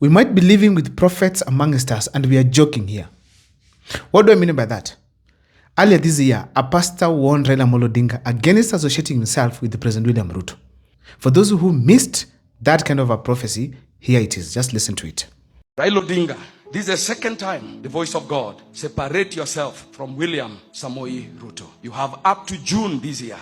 We might be living with prophets amongst us, and we are joking here. What do I mean by that? Earlier this year, a pastor warned Raila Amolo Odinga against associating himself with President William Ruto. For those who missed that kind of a prophecy, here it is. Just listen to it. Raila Odinga, this is the second time the voice of God. Separate yourself from William Samoei Ruto. You have up to June this year.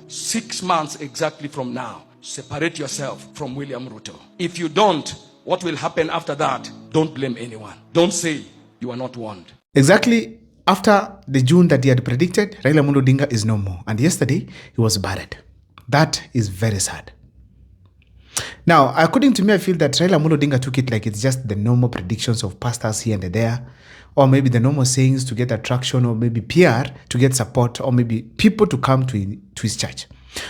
6 months exactly from now. Separate yourself from William Ruto. If you don't, what will happen after that? Don't blame anyone. Don't say you are not warned. Exactly after the June that he had predicted, Raila Amolo Odinga is no more. And yesterday, he was buried. That is very sad. Now, according to me, I feel that Raila Amolo Odinga took it like it's just the normal predictions of pastors here and there, or maybe the normal sayings to get attraction, or maybe PR to get support, or maybe people to come to his church.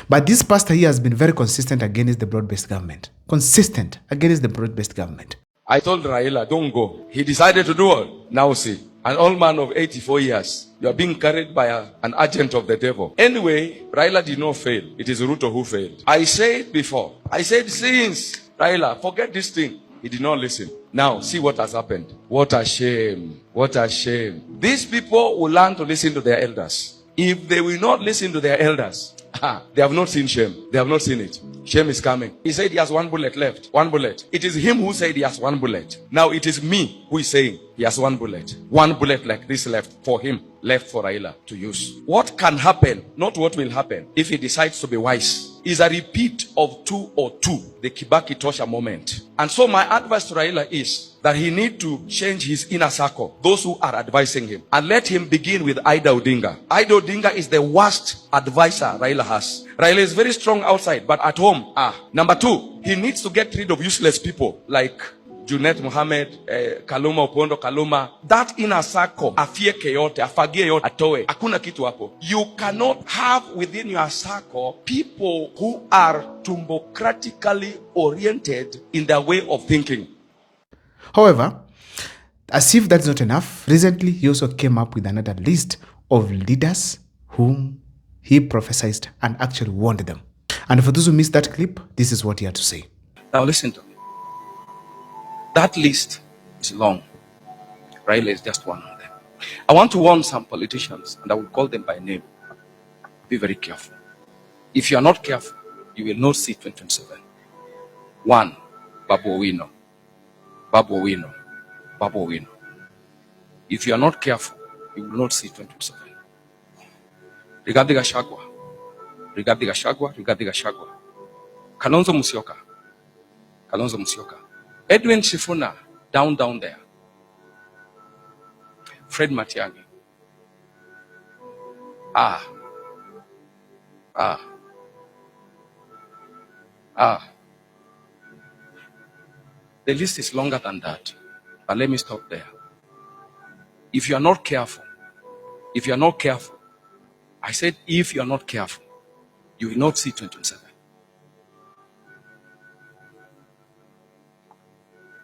But this pastor here has been very consistent against the broad-based government. Consistent against the broad-based government. I told Raila, don't go. He decided to do all. Now see, an old man of 84 years, you are being carried by an agent of the devil. Anyway, Raila did not fail. It is Ruto who failed. I said before, since Raila, forget this thing. He did not listen. Now, see what has happened. What a shame. What a shame. These people will learn to listen to their elders. If they will not listen to their elders, they have not seen shame. They have not seen it. Shame is coming. He said he has 1 bullet left. 1 bullet. It is him who said he has 1 bullet. Now it is me who is saying he has 1 bullet. 1 bullet like this left for him, left for Raila to use. What can happen, not what will happen, if he decides to be wise, is a repeat of 202, the Kibaki Tosha moment. And so my advice to Raila is that he need to change his inner circle, those who are advising him, and let him begin with Ida Odinga. Ida Odinga is the worst advisor Raila has. Raila is very strong outside, but at home, Number 2, he needs to get rid of useless people like Junet Mohammed, Kaluma Opondo Kaluma. That inner circle, afieke yote, afagie yote, atoe. Hakuna kitu hapo. You cannot have within your circle people who are tumbocratically oriented in their way of thinking. However, as if that's not enough, recently he also came up with another list of leaders whom he prophesied and actually warned them. And for those who missed that clip, this is what he had to say. Now listen to me. That list is long. Raila is just one of them. I want to warn some politicians, and I will call them by name. Be very careful. If you are not careful, you will not see 2027. 1, Babu Owino. Babu Owino. Babu Owino. If you are not careful, you will not see 2027. Rigathi Gachagua. Rigathi Gachagua. Rigathi Gachagua. Kalonzo Musyoka. Kalonzo Musyoka. Edwin Sifuna, down there. Fred Matiang'i. The list is longer than that, but let me stop there. If you are not careful, I said if you are not careful, you will not see 2027.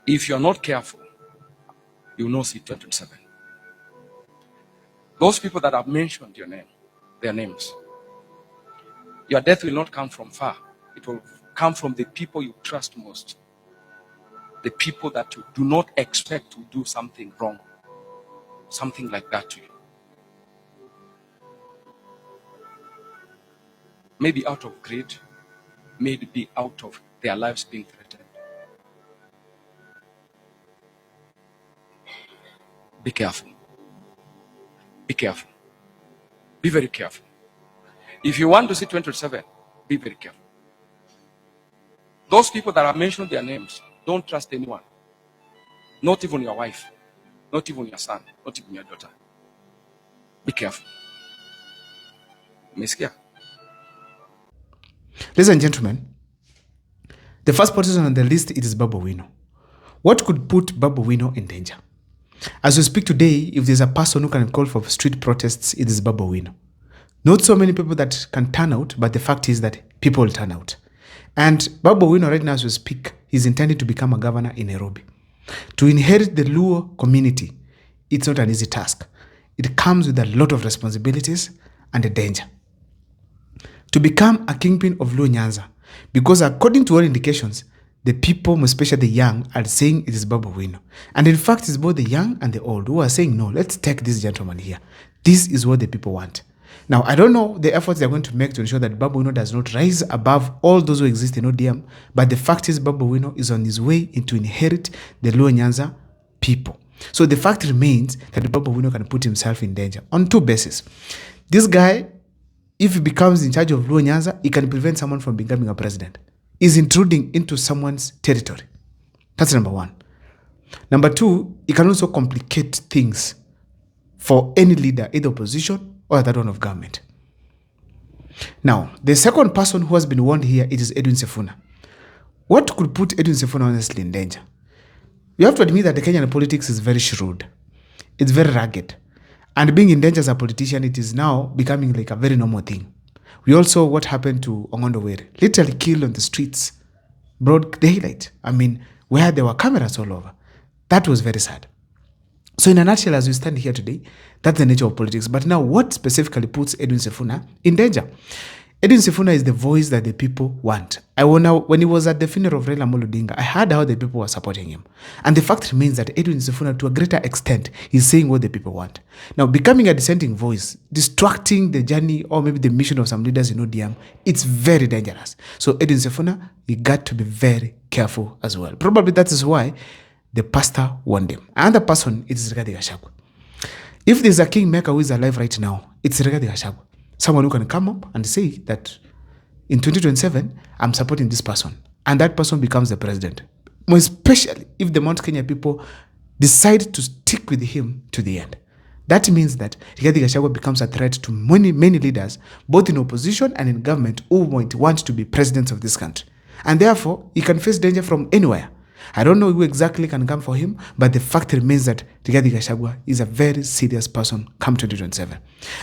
If you are not careful, you will not see 2027. Those people that have mentioned their names, your death will not come from far. It will come from the people you trust most. The people that you do not expect to do something wrong, something like that to you. Maybe out of greed, maybe out of their lives being threatened. Be careful. Be careful. Be very careful. If you want to see 2027, be very careful. Those people that have mentioned their names, don't trust anyone. Not even your wife. Not even your son. Not even your daughter. Be careful. Umesikia? Ladies and gentlemen, the first person on the list, it is Babu Owino. What could put Babu Owino in danger? As we speak today, if there's a person who can call for street protests, it is Babu Owino. Not so many people that can turn out, but the fact is that people will turn out. And Babu Owino right now as we speak, he's intending to become a governor in Nairobi. To inherit the Luo community, it's not an easy task. It comes with a lot of responsibilities and a danger. To become a kingpin of Luo Nyanza, because according to all indications, the people, especially the young, are saying it is Babu Wino. And in fact, it's both the young and the old who are saying, no, let's take this gentleman here. This is what the people want. Now, I don't know the efforts they're going to make to ensure that Babu Wino does not rise above all those who exist in ODM, but the fact is Babu Wino is on his way to inherit the Luo Nyanza people. So the fact remains that Babu Wino can put himself in danger on two bases. This guy, if he becomes in charge of Luo Nyanza, he can prevent someone from becoming a president. He's intruding into someone's territory. That's number one. Number two, he can also complicate things for any leader, either opposition or that one of government. Now, the second person who has been warned here, it is Edwin Sifuna. What could put Edwin Sifuna honestly in danger? You have to admit that the Kenyan politics is very shrewd. It's very rugged. And being in danger as a politician, it is now becoming like a very normal thing. We all saw what happened to Ongondo Were, literally killed on the streets, broad daylight. I mean, where there were cameras all over. That was very sad. So in a nutshell, as we stand here today, that's the nature of politics. But now, what specifically puts Edwin Sifuna in danger? Edwin Sifuna is the voice that the people want. When he was at the funeral of Raila Odinga, I heard how the people were supporting him. And the fact remains that Edwin Sifuna, to a greater extent, is saying what the people want. Now, becoming a dissenting voice, distracting the journey or maybe the mission of some leaders in ODM, it's very dangerous. So Edwin Sifuna, you got to be very careful as well. Probably that is why the pastor warned him. Another person, it is Rigathi Gachagua. If there's a kingmaker who is alive right now, it's Rigathi Gachagua. Someone who can come up and say that in 2027, I'm supporting this person. And that person becomes the president. More especially if the Mount Kenya people decide to stick with him to the end. That means that Rigathi Gachagua becomes a threat to many leaders, both in opposition and in government, who might want to be presidents of this country. And therefore, he can face danger from anywhere. I don't know who exactly can come for him, but the fact remains that Rigathi Gachagua is a very serious person come 2027.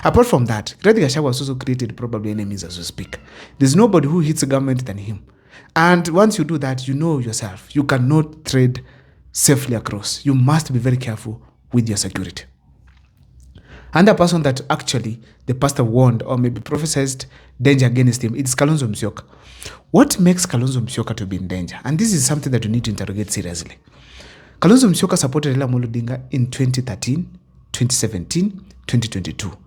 Apart from that, Rigathi Gachagua has also created probably enemies as we speak. There's nobody who hits the government than him. And once you do that, you know yourself. You cannot trade safely across. You must be very careful with your security. Another person that actually the pastor warned or maybe prophesied danger against him, it's Kalonzo Musyoka. What makes Kalonzo Musyoka to be in danger? And this is something that you need to interrogate seriously. Kalonzo Musyoka supported Raila Odinga in 2013, 2017, 2022.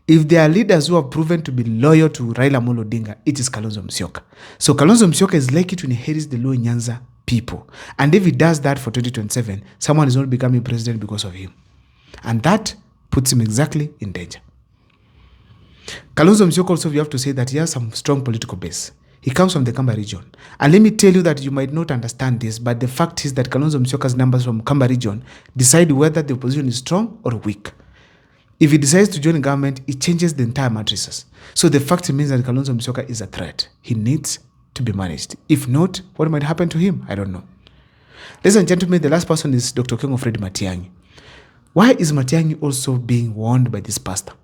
If there are leaders who have proven to be loyal to Raila Odinga, it is Kalonzo Musyoka. So Kalonzo Musyoka is likely to inherit the Luo Nyanza people. And if he does that for 2027, someone is not becoming president because of him. And that puts him exactly in danger. Kalonzo Musyoka also, you have to say that he has some strong political base. He comes from the Kamba region. And let me tell you that you might not understand this, but the fact is that Kalonzo Musyoka's numbers from Kamba region decide whether the opposition is strong or weak. If he decides to join government, it changes the entire matrices. So the fact remains that Kalonzo Musyoka is a threat. He needs to be managed. If not, what might happen to him? I don't know. Ladies and gentlemen, the last person is Dr. Fred Matiang'i. Why is Matiang'i also being warned by this pastor?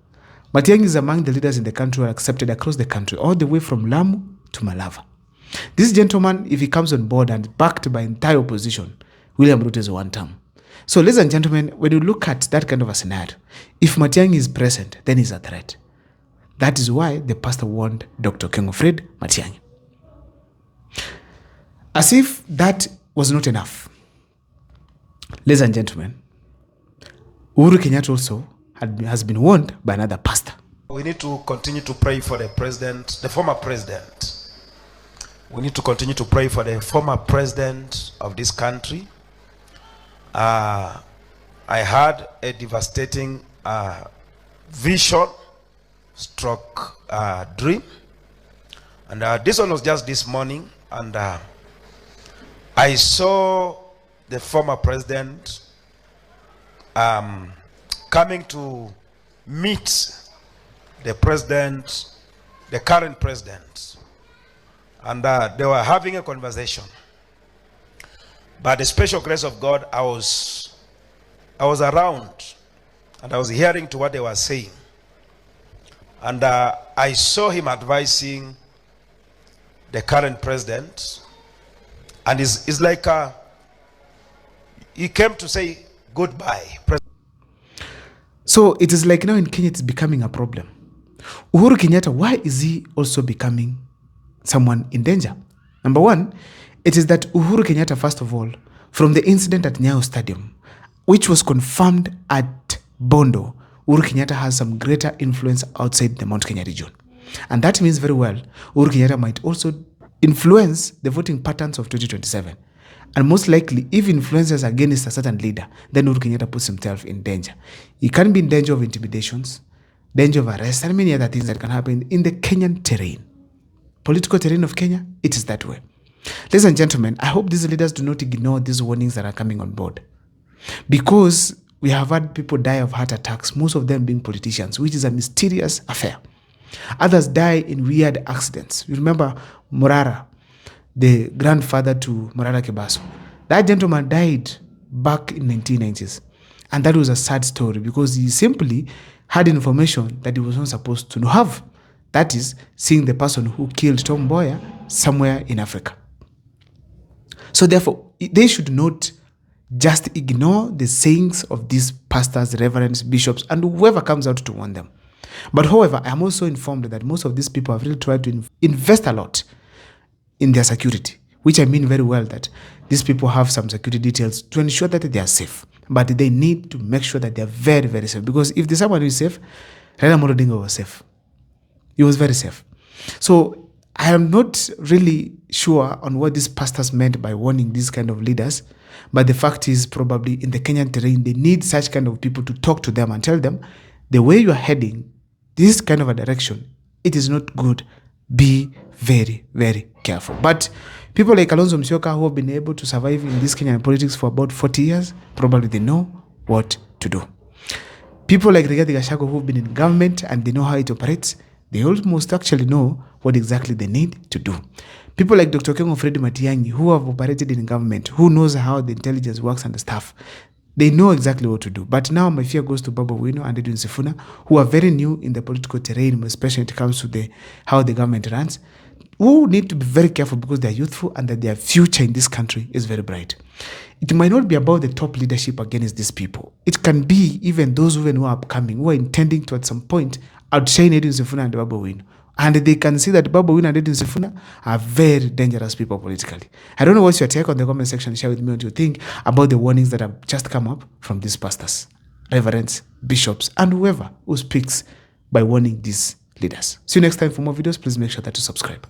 Matiang'i is among the leaders in the country who are accepted across the country, all the way from Lamu to Malava. This gentleman, if he comes on board and backed by entire opposition, William Ruto is one term. So, ladies and gentlemen, when you look at that kind of a scenario, if Matiang'i is present, then he's a threat. That is why the pastor warned Dr. Fred Matiang'i. As if that was not enough, ladies and gentlemen, Uhuru Kenyatta also has been warned by another pastor. We need to continue to pray for the president, the former president. We need to continue to pray for the former president of this country. I had a devastating vision, stroke dream. And this one was just this morning. And I saw the former president coming to meet the president, the current president, and they were having a conversation. By the special grace of God, I was around, and I was hearing to what they were saying, and I saw him advising the current president, and it's like he came to say goodbye. So it is like now in Kenya it's becoming a problem. Uhuru Kenyatta, why is he also becoming someone in danger? Number one, It is that Uhuru Kenyatta, first of all, from the incident at Nyayo Stadium, which was confirmed at Bondo, Uhuru Kenyatta has some greater influence outside the Mount Kenya region. And that means very well, Uhuru Kenyatta might also influence the voting patterns of 2027. And most likely, if influences against a certain leader, then Uhuru Kenyatta puts himself in danger. He can be in danger of intimidations, danger of arrest, and many other things that can happen in the Kenyan terrain. Political terrain of Kenya, it is that way. Ladies and gentlemen, I hope these leaders do not ignore these warnings that are coming on board. Because we have had people die of heart attacks, most of them being politicians, which is a mysterious affair. Others die in weird accidents. You remember Morara, the grandfather to Morara Kebaso. That gentleman died back in 1990s. And that was a sad story because he simply had information that he was not supposed to have. That is, seeing the person who killed Tom Mboya somewhere in Africa. So therefore, they should not just ignore the sayings of these pastors, reverends, bishops, and whoever comes out to warn them. But however, I am also informed that most of these people have really tried to invest a lot in their security, which I mean very well that these people have some security details to ensure that they are safe. But they need to make sure that they are very, very safe. Because if there's someone who is safe, Raila Amolo Odinga was safe. He was very safe. So I am not really sure on what these pastors meant by warning these kind of leaders. But the fact is probably in the Kenyan terrain, they need such kind of people to talk to them and tell them, the way you are heading, this kind of a direction, it is not good. Be very, very careful. But people like Kalonzo Musyoka who have been able to survive in this Kenyan politics for about 40 years, probably they know what to do. People like Rigathi Gachagua who have been in government and they know how it operates, they almost actually know what exactly they need to do. People like Dr. Kengo Fred Matiang'i who have operated in government, who knows how the intelligence works and the stuff, they know exactly what to do. But now my fear goes to Babu Owino and Edwin Sifuna, who are very new in the political terrain, especially when it comes to how the government runs, who need to be very careful because they are youthful and that their future in this country is very bright. It might not be about the top leadership against these people. It can be even those who are upcoming, who are intending to at some point outshine Edwin Sifuna and Babu Owino. And they can see that Babu Owino and Edwin Sifuna are very dangerous people politically. I don't know what's your take on the comment section. Share with me what you think about the warnings that have just come up from these pastors, reverends, bishops, and whoever who speaks by warning these leaders. See you next time for more videos. Please make sure that you subscribe.